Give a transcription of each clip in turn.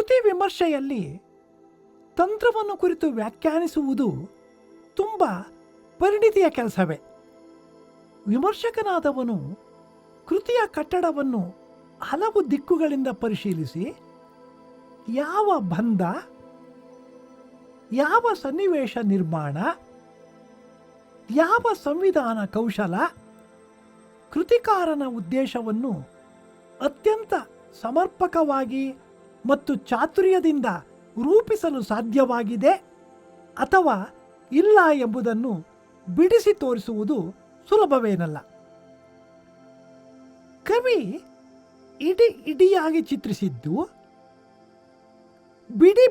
ಕೃತಿ ವಿಮರ್ಶೆಯಲ್ಲಿ ತಂತ್ರವನ್ನು ಕುರಿತು ವ್ಯಾಖ್ಯಾನಿಸುವುದು ತುಂಬ ಪರಿಣಿತಿಯ ಕೆಲಸವೇ. ವಿಮರ್ಶಕನಾದವನು ಕೃತಿಯ ಕಟ್ಟಡವನ್ನು ಹಲವು ದಿಕ್ಕುಗಳಿಂದ ಪರಿಶೀಲಿಸಿ ಯಾವ ಬಂಧ, ಯಾವ ಸನ್ನಿವೇಶ ನಿರ್ಮಾಣ, ಯಾವ ಸಂವಿಧಾನ ಕೌಶಲ ಕೃತಿಕಾರನ ಉದ್ದೇಶವನ್ನು ಅತ್ಯಂತ ಸಮರ್ಪಕವಾಗಿ ಮತ್ತು ಚಾತುರ್ಯದಿಂದ ರೂಪಿಸಲು ಸಾಧ್ಯವಾಗಿದೆ ಅಥವಾ ಇಲ್ಲ ಎಂಬುದನ್ನು ಬಿಡಿಸಿ ತೋರಿಸುವುದು ಸುಲಭವೇನಲ್ಲ. ಕವಿ ಇಡಿಯಾಗಿ ಚಿತ್ರಿಸಿದ್ದು,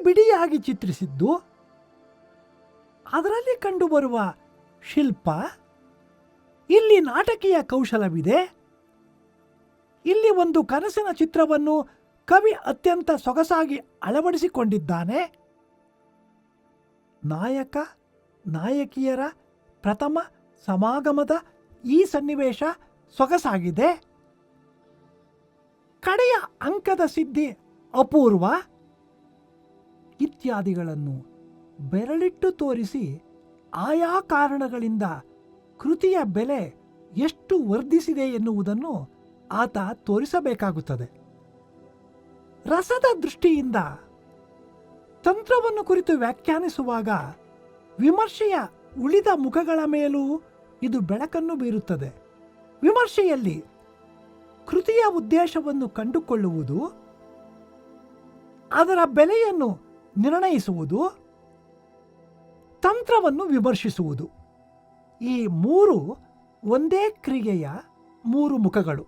ಬಿಡಿಯಾಗಿ ಚಿತ್ರಿಸಿದ್ದು, ಅದರಲ್ಲಿ ಕಂಡುಬರುವ ಶಿಲ್ಪ, ಇಲ್ಲಿ ನಾಟಕೀಯ ಕೌಶಲವಿದೆ, ಇಲ್ಲಿ ಒಂದು ಕನಸಿನ ಚಿತ್ರವನ್ನು ಕವಿ ಅತ್ಯಂತ ಸೊಗಸಾಗಿ ಅಳವಡಿಸಿಕೊಂಡಿದ್ದಾನೆ, ನಾಯಕ ನಾಯಕಿಯರ ಪ್ರಥಮ ಸಮಾಗಮದ ಈ ಸನ್ನಿವೇಶ ಸೊಗಸಾಗಿದೆ, ಕಡೆಯ ಅಂಕದ ಸಿದ್ಧಿ ಅಪೂರ್ವ ಇತ್ಯಾದಿಗಳನ್ನು ಬೆರಳಿಟ್ಟು ತೋರಿಸಿ ಆಯಾ ಕಾರಣಗಳಿಂದ ಕೃತಿಯ ಬೆಲೆ ಎಷ್ಟು ವರ್ಧಿಸಿದೆ ಎನ್ನುವುದನ್ನು ಆತ ತೋರಿಸಬೇಕಾಗುತ್ತದೆ. ರಸದ ದೃಷ್ಟಿಯಿಂದ ತಂತ್ರವನ್ನು ಕುರಿತು ವ್ಯಾಖ್ಯಾನಿಸುವಾಗ ವಿಮರ್ಶೆಯ ಉಳಿದ ಮುಖಗಳ ಮೇಲೂ ಇದು ಬೆಳಕನ್ನು ಬೀರುತ್ತದೆ. ವಿಮರ್ಶೆಯಲ್ಲಿ ಕೃತಿಯ ಉದ್ದೇಶವನ್ನು ಕಂಡುಕೊಳ್ಳುವುದು, ಅದರ ಬೆಲೆಯನ್ನು ನಿರ್ಣಯಿಸುವುದು, ತಂತ್ರವನ್ನು ವಿಮರ್ಶಿಸುವುದು, ಈ ಮೂರು ಒಂದೇ ಕ್ರಿಯೆಯ ಮೂರು ಮುಖಗಳು.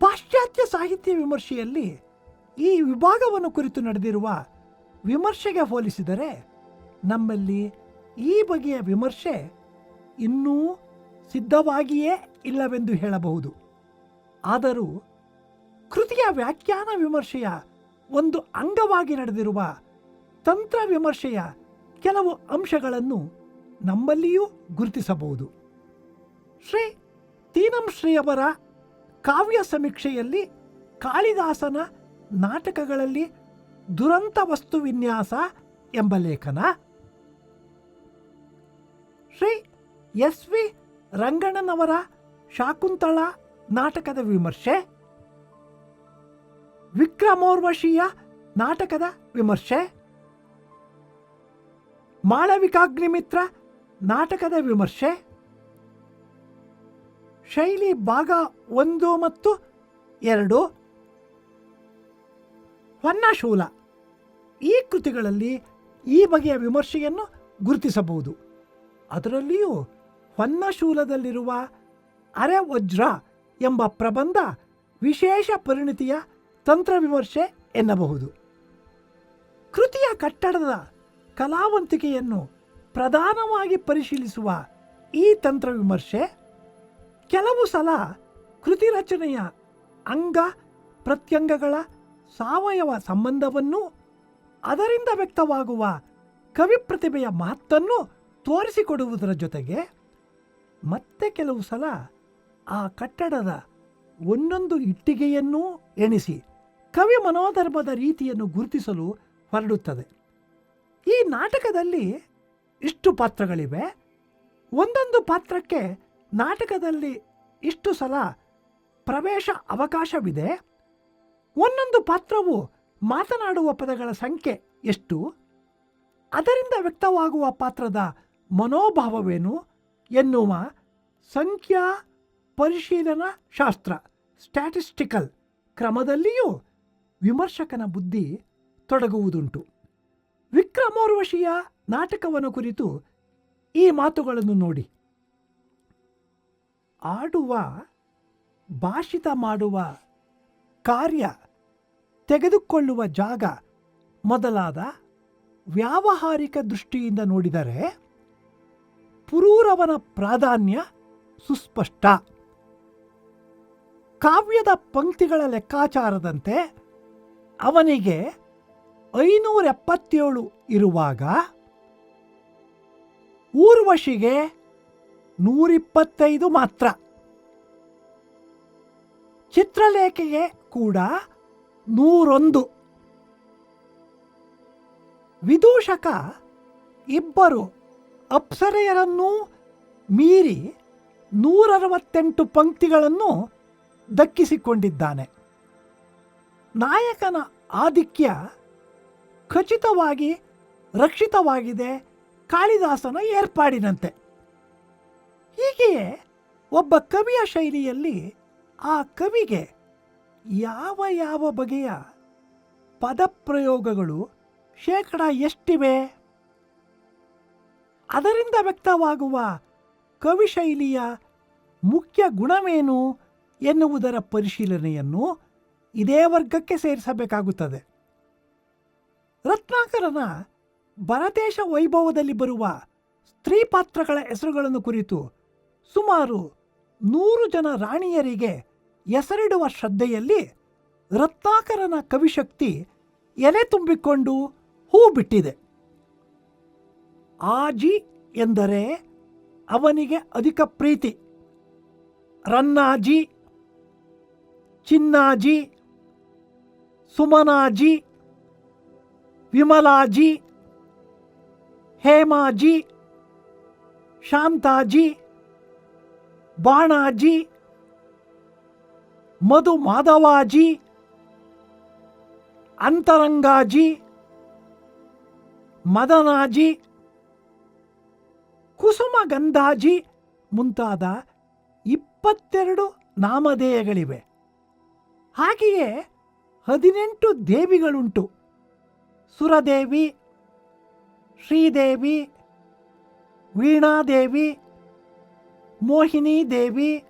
ಪಾಶ್ಚಾತ್ಯ ಸಾಹಿತ್ಯ ವಿಮರ್ಶೆಯಲ್ಲಿ ಈ ವಿಭಾಗವನ್ನು ಕುರಿತು ನಡೆದಿರುವ ವಿಮರ್ಶೆಗೆ ಹೋಲಿಸಿದರೆ ನಮ್ಮಲ್ಲಿ ಈ ಬಗೆಯ ವಿಮರ್ಶೆ ಇನ್ನೂ ಸಿದ್ಧವಾಗಿಯೇ ಇಲ್ಲವೆಂದು ಹೇಳಬಹುದು. ಆದರೂ ಕೃತಿಯ ವ್ಯಾಖ್ಯಾನ ವಿಮರ್ಶೆಯ ಒಂದು ಅಂಗವಾಗಿ ನಡೆದಿರುವ ತಂತ್ರ ವಿಮರ್ಶೆಯ ಕೆಲವು ಅಂಶಗಳನ್ನು ನಮ್ಮಲ್ಲಿಯೂ ಗುರುತಿಸಬಹುದು. ಶ್ರೀ ತೀನಂ ಶ್ರೀಯವರ ಕಾವ್ಯ ಸಮೀಕ್ಷೆಯಲ್ಲಿ ಕಾಳಿದಾಸನ ನಾಟಕಗಳಲ್ಲಿ ದುರಂತ ವಸ್ತು ವಿನ್ಯಾಸ ಎಂಬ ಲೇಖನ, ಶ್ರೀ ಎಸ್ ವಿ ರಂಗಣ್ಣನವರ ಶಾಕುಂತಳ ನಾಟಕದ ವಿಮರ್ಶೆ, ವಿಕ್ರಮೋರ್ವಶಿಯ ನಾಟಕದ ವಿಮರ್ಶೆ, ಮಾಳವಿಕಾಗ್ನಿಮಿತ್ರ ನಾಟಕದ ವಿಮರ್ಶೆ, ಶೈಲಿ ಭಾಗ 1 ಮತ್ತು 2, ಹೊನ್ನಶೂಲ ಈ ಕೃತಿಗಳಲ್ಲಿ ಈ ಬಗೆಯ ವಿಮರ್ಶೆಯನ್ನು ಗುರುತಿಸಬಹುದು. ಅದರಲ್ಲಿಯೂ ಹೊನ್ನಶೂಲದಲ್ಲಿರುವ ಅರೆ ವಜ್ರ ಎಂಬ ಪ್ರಬಂಧ ವಿಶೇಷ ಪರಿಣಿತಿಯ ತಂತ್ರವಿಮರ್ಶೆ ಎನ್ನಬಹುದು. ಕೃತಿಯ ಕಟ್ಟಡದ ಕಲಾವಂತಿಕೆಯನ್ನು ಪ್ರಧಾನವಾಗಿ ಪರಿಶೀಲಿಸುವ ಈ ತಂತ್ರವಿಮರ್ಶೆ ಕೆಲವು ಸಲ ಕೃತಿ ರಚನೆಯ ಅಂಗ ಪ್ರತ್ಯಂಗಗಳ ಸಾವಯವ ಸಂಬಂಧವನ್ನು, ಅದರಿಂದ ವ್ಯಕ್ತವಾಗುವ ಕವಿ ಪ್ರತಿಭೆಯ ಮಹತ್ತನ್ನು ತೋರಿಸಿಕೊಡುವುದರ ಜೊತೆಗೆ ಮತ್ತೆ ಕೆಲವು ಸಲ ಆ ಕಟ್ಟಡದ ಒಂದೊಂದು ಇಟ್ಟಿಗೆಯನ್ನೂ ಎಣಿಸಿ ಕವಿ ಮನೋಧರ್ಮದ ರೀತಿಯನ್ನು ಗುರುತಿಸಲು ಹೊರಡುತ್ತದೆ. ಈ ನಾಟಕದಲ್ಲಿ ಇಷ್ಟು ಪಾತ್ರಗಳಿವೆ, ಒಂದೊಂದು ಪಾತ್ರಕ್ಕೆ ನಾಟಕದಲ್ಲಿ ಇಷ್ಟು ಸಲ ಪ್ರವೇಶ ಅವಕಾಶವಿದೆ, ಒಂದೊಂದು ಪಾತ್ರವು ಮಾತನಾಡುವ ಪದಗಳ ಸಂಖ್ಯೆ ಎಷ್ಟು, ಅದರಿಂದ ವ್ಯಕ್ತವಾಗುವ ಪಾತ್ರದ ಮನೋಭಾವವೇನು ಎನ್ನುವ ಸಂಖ್ಯಾ ಪರಿಶೀಲನಾ ಶಾಸ್ತ್ರ ಸ್ಟ್ಯಾಟಿಸ್ಟಿಕಲ್ ಕ್ರಮದಲ್ಲಿಯೂ ವಿಮರ್ಶಕನ ಬುದ್ಧಿ ತೊಡಗುವುದುಂಟು. ವಿಕ್ರಮೋರ್ವಶಿಯ ನಾಟಕವನ್ನು ಕುರಿತು ಈ ಮಾತುಗಳನ್ನು ನೋಡಿ: ಆಡುವ, ಭಾಷಿತ ಮಾಡುವ, ಕಾರ್ಯ, ತೆಗೆದುಕೊಳ್ಳುವ ಜಾಗ ಮೊದಲಾದ ವ್ಯಾವಹಾರಿಕ ದೃಷ್ಟಿಯಿಂದ ನೋಡಿದರೆ ಪುರೂರವನ ಪ್ರಾಧಾನ್ಯ ಸುಸ್ಪಷ್ಟ. ಕಾವ್ಯದ ಪಂಕ್ತಿಗಳ ಲೆಕ್ಕಾಚಾರದಂತೆ ಅವನಿಗೆ 577 ಇರುವಾಗ ಊರ್ವಶಿಗೆ 125 ಮಾತ್ರ. ಚಿತ್ರಲೇಖೆಗೆ ಕೂಡ 101. ವಿದೂಷಕ ಇಬ್ಬರು ಅಪ್ಸರೆಯರನ್ನೂ ಮೀರಿ 168 ಪಂಕ್ತಿಗಳನ್ನು ದಕ್ಕಿಸಿಕೊಂಡಿದ್ದಾನೆ. ನಾಯಕನ ಆಧಿಕ್ಯ ಖಚಿತವಾಗಿ ರಕ್ಷಿತವಾಗಿದೆ ಕಾಳಿದಾಸನ ಏರ್ಪಾಡಿನಂತೆ. ಹೀಗೆಯೇ ಒಬ್ಬ ಕವಿಯ ಶೈಲಿಯಲ್ಲಿ ಆ ಕವಿಗೆ ಯಾವ ಯಾವ ಬಗೆಯ ಪದಪ್ರಯೋಗಗಳು ಶೇಕಡ ಎಷ್ಟಿವೆ, ಅದರಿಂದ ವ್ಯಕ್ತವಾಗುವ ಕವಿಶೈಲಿಯ ಮುಖ್ಯ ಗುಣವೇನು ಎನ್ನುವುದರ ಪರಿಶೀಲನೆಯನ್ನು ಇದೇ ವರ್ಗಕ್ಕೆ ಸೇರಿಸಬೇಕಾಗುತ್ತದೆ. ರತ್ನಾಕರನ ಭರತೇಶ ವೈಭವದಲ್ಲಿ ಬರುವ ಸ್ತ್ರೀ ಪಾತ್ರಗಳ ಹೆಸರುಗಳನ್ನು ಕುರಿತು ಸುಮಾರು 100 ಜನ ರಾಣಿಯರಿಗೆ ಹೆಸರಿಡುವ ಶ್ರದ್ಧೆಯಲ್ಲಿ ರತ್ನಾಕರನ ಕವಿಶಕ್ತಿ ಎಲೆ ತುಂಬಿಕೊಂಡು ಹೂ ಬಿಟ್ಟಿದೆ. ಆಜಿ ಎಂದರೆ ಅವನಿಗೆ ಅಧಿಕ ಪ್ರೀತಿ. ರನ್ನಾಜಿ, ಚಿನ್ನಾಜಿ, ಸುಮನಾಜಿ, ವಿಮಲಾಜಿ, ಹೇಮಾಜಿ, ಶಾಂತಾಜಿ, ಬಾಣಾಜಿ, ಮಧು ಮಾಧವಾಜಿ, ಅಂತರಂಗಾಜಿ, ಮದನಾಜಿ, ಕುಸುಮ ಗಂಧಾಜಿ ಮುಂತಾದ 22 ನಾಮಧೇಯಗಳಿವೆ. ಹಾಗೆಯೇ 18 ದೇವಿಗಳುಂಟು. ಸುರದೇವಿ, ಶ್ರೀದೇವಿ, ವೀಣಾದೇವಿ, ಮೋಹಿನಿ ದೇವಿ,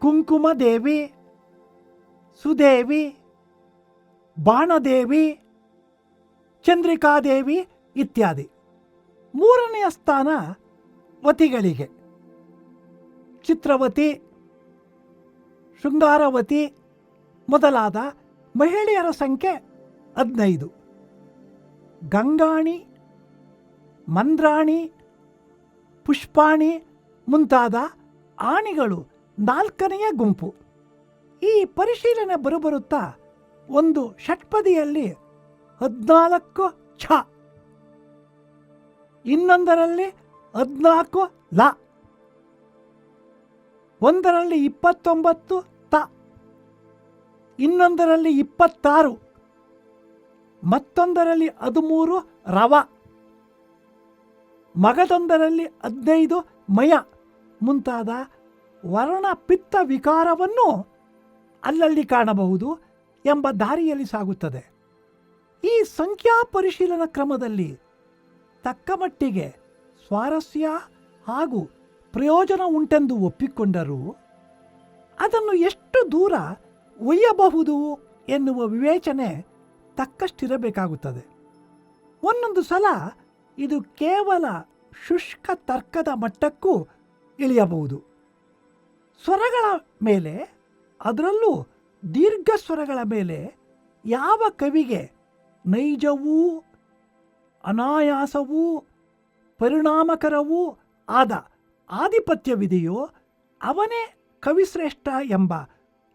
ಕುಂಕುಮದೇವಿ, ಸುದೇವಿ, ಬಾಣದೇವಿ, ಚಂದ್ರಿಕಾದೇವಿ ಇತ್ಯಾದಿ. 3ನೆಯ ಸ್ಥಾನ ವತಿಗಳಿಗೆ. ಚಿತ್ರವತಿ, ಶೃಂಗಾರವತಿ ಮೊದಲಾದ ಮಹಿಳೆಯರ ಸಂಖ್ಯೆ 15. ಗಂಗಾಣಿ, ಮಂದ್ರಾಣಿ, ಪುಷ್ಪಾಣಿ ಮುಂತಾದ ಆಣಿಗಳು 4ನೆಯ ಗುಂಪು. ಈ ಪರಿಶೀಲನೆ ಬರುತ್ತಾ ಒಂದು ಷಟ್ಪದಿಯಲ್ಲಿ 14 ಛ, ಇನ್ನೊಂದರಲ್ಲಿ 14 ಲ, ಒಂದರಲ್ಲಿ 29 ತ, ಇನ್ನೊಂದರಲ್ಲಿ 26, ಮತ್ತೊಂದರಲ್ಲಿ 13 ರವ, ಮಗದೊಂದರಲ್ಲಿ 15 ಮಯ ಮುಂತಾದ ವರ್ಣ ಪಿತ್ತ ವಿಕಾರವನ್ನು ಅಲ್ಲಲ್ಲಿ ಕಾಣಬಹುದು ಎಂಬ ದಾರಿಯಲ್ಲಿ ಸಾಗುತ್ತದೆ. ಈ ಸಂಖ್ಯಾ ಪರಿಶೀಲನಾ ಕ್ರಮದಲ್ಲಿ ತಕ್ಕಮಟ್ಟಿಗೆ ಸ್ವಾರಸ್ಯ ಹಾಗೂ ಪ್ರಯೋಜನ ಉಂಟೆಂದು ಒಪ್ಪಿಕೊಂಡರೂ ಅದನ್ನು ಎಷ್ಟು ದೂರ ಒಯ್ಯಬಹುದು ಎನ್ನುವ ವಿವೇಚನೆ ತಕ್ಕಷ್ಟಿರಬೇಕಾಗುತ್ತದೆ. ಒಂದೊಂದು ಸಲ ಇದು ಕೇವಲ ಶುಷ್ಕ ತರ್ಕದ ಮಟ್ಟಕ್ಕೂ ಇಳಿಯಬಹುದು. ಸ್ವರಗಳ ಮೇಲೆ, ಅದರಲ್ಲೂ ದೀರ್ಘ ಸ್ವರಗಳ ಮೇಲೆ ಯಾವ ಕವಿಗೆ ನೈಜವೂ ಅನಾಯಾಸವೂ ಪರಿಣಾಮಕರವೂ ಆದ ಆಧಿಪತ್ಯವಿದೆಯೋ ಅವನೇ ಕವಿಶ್ರೇಷ್ಠ ಎಂಬ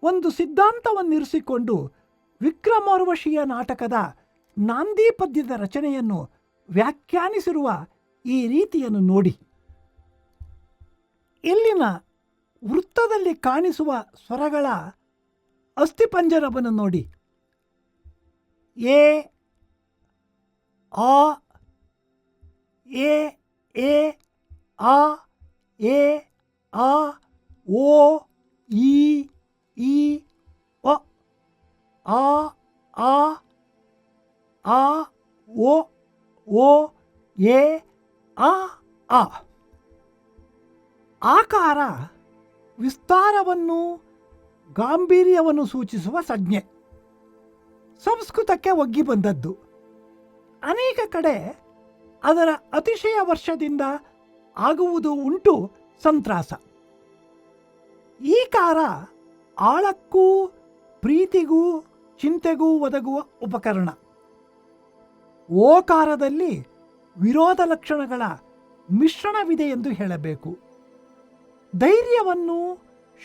ಒಂದು ಸಿದ್ಧಾಂತವನ್ನಿರಿಸಿಕೊಂಡು ವಿಕ್ರಮೋರ್ವಶಿಯ ನಾಟಕದ ನಾಂದಿ ಪದ್ಯದ ರಚನೆಯನ್ನು ವ್ಯಾಖ್ಯಾನಿಸಿರುವ ಈ ರೀತಿಯನ್ನು ನೋಡಿ. ಇಲ್ಲಿನ ವೃತ್ತದಲ್ಲಿ ಕಾಣಿಸುವ ಸ್ವರಗಳ ಅಸ್ಥಿಪಂಜರವನ್ನು ನೋಡಿ. ಎ, ಆ, ಎ, ಎ, ಆ, ಎ, ಆ, ಓ, ಈ, ಒ, ಆ, ಆ, ಆ, ಓ, ಎ, ಆ. ಆಕಾರ ವಿಸ್ತಾರವನ್ನು, ಗಾಂಭೀರ್ಯವನ್ನು ಸೂಚಿಸುವ ಸಂಜ್ಞೆ. ಸಂಸ್ಕೃತಕ್ಕೆ ಒಗ್ಗಿ ಬಂದದ್ದು. ಅನೇಕ ಕಡೆ ಅದರ ಅತಿಶಯ ವರ್ಷದಿಂದ ಆಗುವುದು ಉಂಟು ಸಂತ್ರಾಸ. ಈಕಾರ ಆಳಕ್ಕೂ ಪ್ರೀತಿಗೂ ಚಿಂತೆಗೂ ಒದಗುವ ಉಪಕರಣ. ಓಕಾರದಲ್ಲಿ ವಿರೋಧ ಲಕ್ಷಣಗಳ ಮಿಶ್ರಣವಿದೆ ಎಂದು ಹೇಳಬೇಕು. ಧೈರ್ಯವನ್ನು,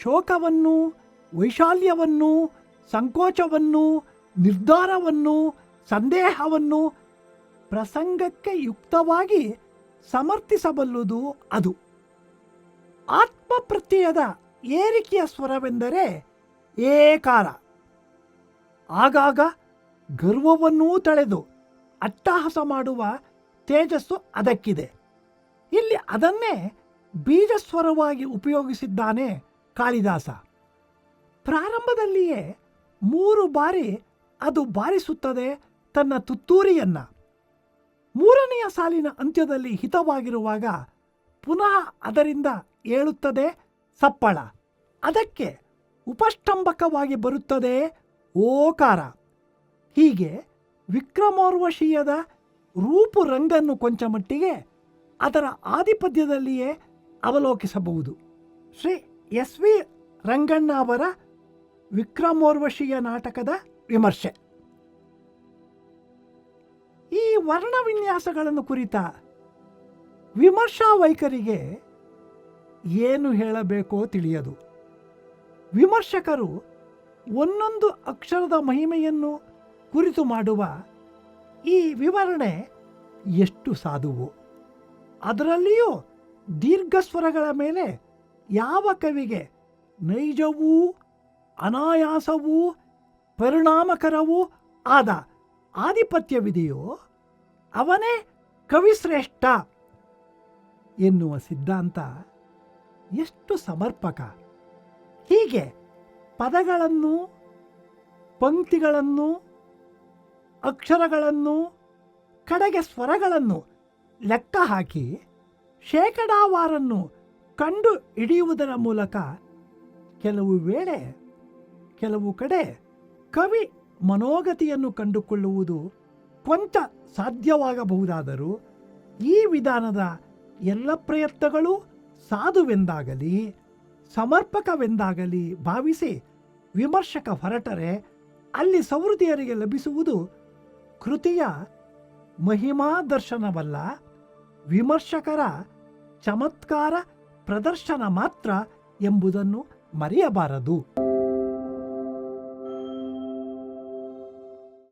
ಶೋಕವನ್ನು, ವೈಶಾಲ್ಯವನ್ನು, ಸಂಕೋಚವನ್ನು, ನಿರ್ಧಾರವನ್ನು, ಸಂದೇಹವನ್ನು ಪ್ರಸಂಗಕ್ಕೆ ಯುಕ್ತವಾಗಿ ಸಮರ್ಥಿಸಬಲ್ಲುದು ಅದು. ಆತ್ಮಪ್ರತ್ಯಯದ ಏರಿಕೆಯ ಸ್ವರವೆಂದರೆ ಏಕಾರ. ಆಗಾಗ ಗರ್ವವನ್ನೂ ತಳೆದು ಅಟ್ಟಹಾಸ ಮಾಡುವ ತೇಜಸ್ಸು ಅದಕ್ಕಿದೆ. ಇಲ್ಲಿ ಅದನ್ನೇ ಬೀಜಸ್ವರವಾಗಿ ಉಪಯೋಗಿಸಿದ್ದಾನೆ ಕಾಳಿದಾಸ. ಪ್ರಾರಂಭದಲ್ಲಿಯೇ 3 ಬಾರಿ ಅದು ಬಾರಿಸುತ್ತದೆ ತನ್ನ ತುತ್ತೂರಿಯನ್ನ. 3ನೆಯ ಸಾಲಿನ ಅಂತ್ಯದಲ್ಲಿ ಹಿತವಾಗಿರುವಾಗ ಪುನಃ ಅದರಿಂದ ಏಳುತ್ತದೆ ಸಪ್ಪಳ. ಅದಕ್ಕೆ ಉಪಷ್ಟಂಭಕವಾಗಿ ಬರುತ್ತದೆ ಓಕಾರ. ಹೀಗೆ ವಿಕ್ರಮೋರ್ವಶೀಯದ ರೂಪುರಂಗನ್ನು ಕೊಂಚ ಮಟ್ಟಿಗೆ ಅದರ ಆದಿಪದ್ಯದಲ್ಲಿಯೇ ಅವಲೋಕಿಸಬಹುದು. ಶ್ರೀ ಎಸ್ ವಿ ರಂಗಣ್ಣ ಅವರ ವಿಕ್ರಮೋರ್ವಶೀಯ ನಾಟಕದ ವಿಮರ್ಶೆ. ಈ ವರ್ಣವಿನ್ಯಾಸಗಳನ್ನು ಕುರಿತ ವಿಮರ್ಶಾ ವೈಖರಿಗೆ ಏನು ಹೇಳಬೇಕೋ ತಿಳಿಯದು. ವಿಮರ್ಶಕರು ಒಂದೊಂದು ಅಕ್ಷರದ ಮಹಿಮೆಯನ್ನು ಕುರಿತು ಮಾಡುವ ಈ ವಿವರಣೆ ಎಷ್ಟು ಸಾಧುವು. ಅದರಲ್ಲಿಯೂ ದೀರ್ಘಸ್ವರಗಳ ಮೇಲೆ ಯಾವ ಕವಿಗೆ ನೈಜವೂ ಅನಾಯಾಸವೂ ಪರಿಣಾಮಕರವೂ ಆದ ಆಧಿಪತ್ಯವಿದೆಯೋ ಅವನೇ ಕವಿಶ್ರೇಷ್ಠ ಎನ್ನುವ ಸಿದ್ಧಾಂತ ಎಷ್ಟು ಸಮರ್ಪಕ. ಹೀಗೆ ಪದಗಳನ್ನು, ಪಂಕ್ತಿಗಳನ್ನು, ಅಕ್ಷರಗಳನ್ನು, ಕಡೆಗೆ ಸ್ವರಗಳನ್ನು ಲೆಕ್ಕ ಹಾಕಿ ಶೇಕಡಾವಾರನ್ನು ಕಂಡು ಹಿಡಿಯುವುದರ ಮೂಲಕ ಕೆಲವು ಕಡೆ ಕವಿ ಮನೋಗತಿಯನ್ನು ಕಂಡುಕೊಳ್ಳುವುದು ಕೊಂಚ ಸಾಧ್ಯವಾಗಬಹುದಾದರೂ ಈ ವಿಧಾನದ ಎಲ್ಲ ಪ್ರಯತ್ನಗಳು ಸಾಧುವೆಂದಾಗಲಿ ಸಮರ್ಪಕವೆಂದಾಗಲಿ ಭಾವಿಸಿ ವಿಮರ್ಶಕ ಹೊರಟರೆ ಅಲ್ಲಿ ಸಹೃದಯರಿಗೆ ಲಭಿಸುವುದು ಕೃತಿಯ ಮಹಿಮಾ ದರ್ಶನವಲ್ಲ, ವಿಮರ್ಶಕರ ಚಮತ್ಕಾರ ಪ್ರದರ್ಶನ ಮಾತ್ರ ಎಂಬುದನ್ನು ಮರೆಯಬಾರದು.